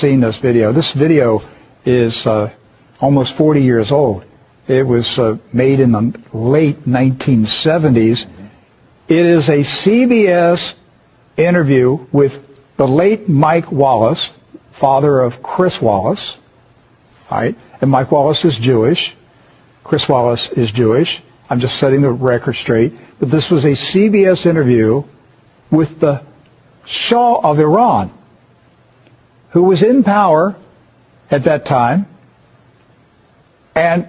seen this video. This video is almost 40 years old. It was made in the late 1970s. It is a CBS interview with the late Mike Wallace, father of Chris Wallace. All right? And Mike Wallace is Jewish. Chris Wallace is Jewish. I'm just setting the record straight. But this was a CBS interview with the Shah of Iran, who was in power at that time. And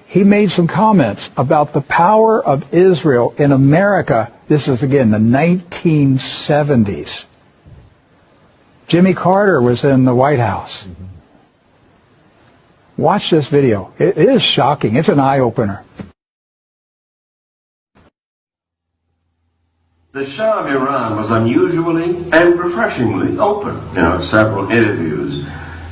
he made some comments about the power of Israel in America. This is, again, the 1970s. Jimmy Carter was in the White House. Watch this video. It is shocking. It's an eye-opener. The Shah of Iran was unusually and refreshingly open in several interviews.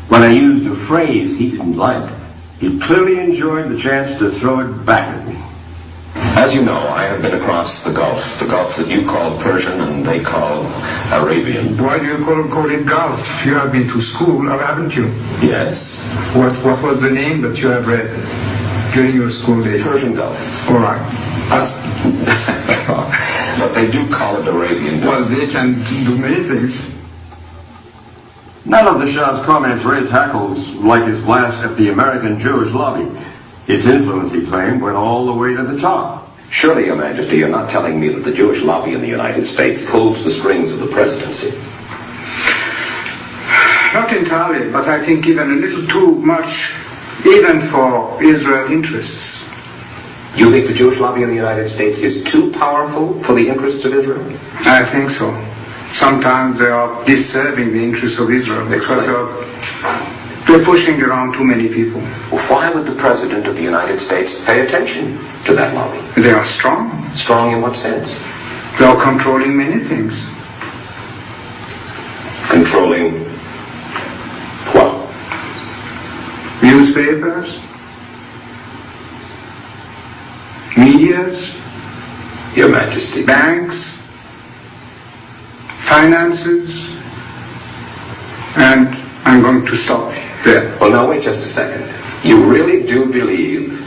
When I used a phrase he didn't like, he clearly enjoyed the chance to throw it back at me. As you know, I have been across the Gulf that you call Persian and they call Arabian. Why do you call it Gulf? You have been to school, or haven't you? Yes. What was the name that you have read during your school days? Persian Gulf. All right. But they do call it Arabian Gulf. Well, they can do many things. None of the Shah's comments raised hackles like his blast at the American Jewish lobby. Its influence, he claimed, went all the way to the top. Surely, Your Majesty, you're not telling me that the Jewish lobby in the United States pulls the strings of the presidency? Not entirely, but I think even a little too much, even for Israel interests. You think the Jewish lobby in the United States is too powerful for the interests of Israel? I think so. Sometimes they are disserving the interests of Israel because they're pushing around too many people. Well, why would the President of the United States pay attention to that lobby? They are strong. Strong in what sense? They are controlling many things. Controlling what? Newspapers, medias, Your Majesty. banks, finances, and I'm going to stop there. Well, now wait just a second. You really do believe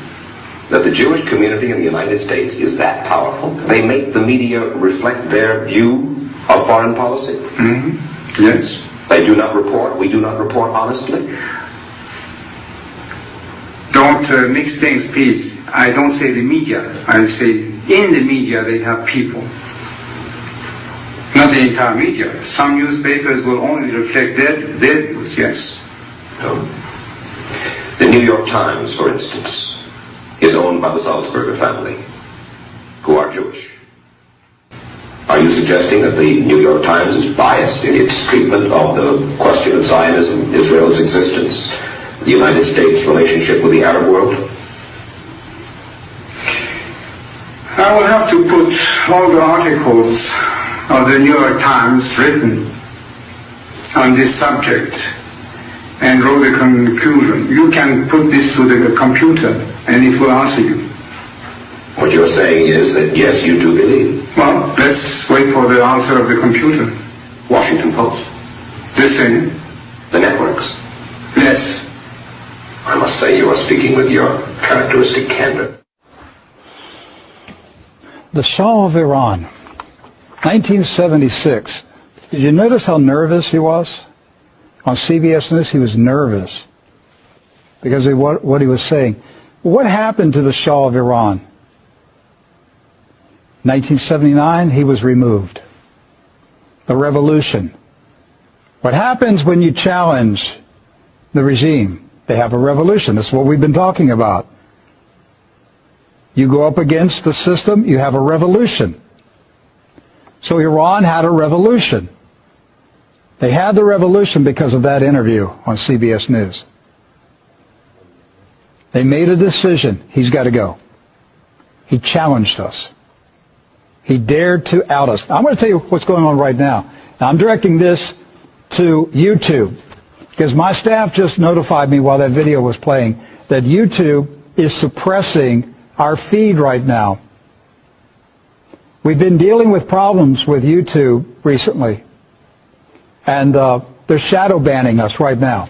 that the Jewish community in the United States is that powerful? They make the media reflect their view of foreign policy? Mm-hmm. Yes. They do not report, we do not report honestly? Don't mix things, please. I don't say the media. I say in the media they have people. Not the entire media. Some newspapers will only reflect their views, yes. No. The New York Times, for instance, is owned by the Salzburger family, who are Jewish. Are you suggesting that the New York Times is biased in its treatment of the question of Zionism, Israel's existence, the United States' relationship with the Arab world? I will have to put all the articles of the New York Times written on this subject and draw the conclusion. You can put this to the computer and it will answer you. What you're saying is that, yes, you do believe. Well, let's wait for the answer of the computer. Washington Post. The same. The networks. Yes. I must say you are speaking with your characteristic candor. The Shah of Iran, 1976. Did you notice how nervous he was? On CBS News, he was nervous because of what he was saying. What happened to the Shah of Iran? 1979, he was removed. The revolution. What happens when you challenge the regime? They have a revolution. That's what we've been talking about. You go up against the system, you have a revolution. So Iran had a revolution. They had the revolution because of that interview on CBS News. They made a decision. He's got to go. He challenged us. He dared to out us. I'm going to tell you what's going on right now. Now, I'm directing this to YouTube because my staff just notified me while that video was playing that YouTube is suppressing our feed right now. We've been dealing with problems with YouTube recently. And They're shadow banning us right now.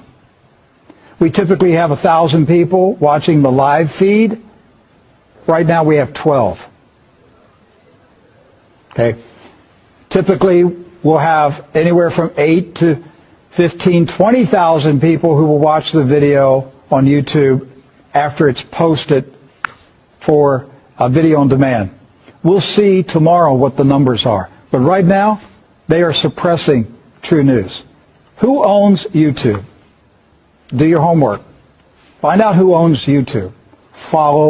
We typically have 1,000 people watching the live feed. Right now we have 12. Okay. Typically we'll have anywhere from 8 to 15, 20,000 people who will watch the video on YouTube after it's posted for a video on demand. We'll see tomorrow what the numbers are. But right now, they are suppressing True News. Who owns YouTube? Do your homework. Find out who owns YouTube. Follow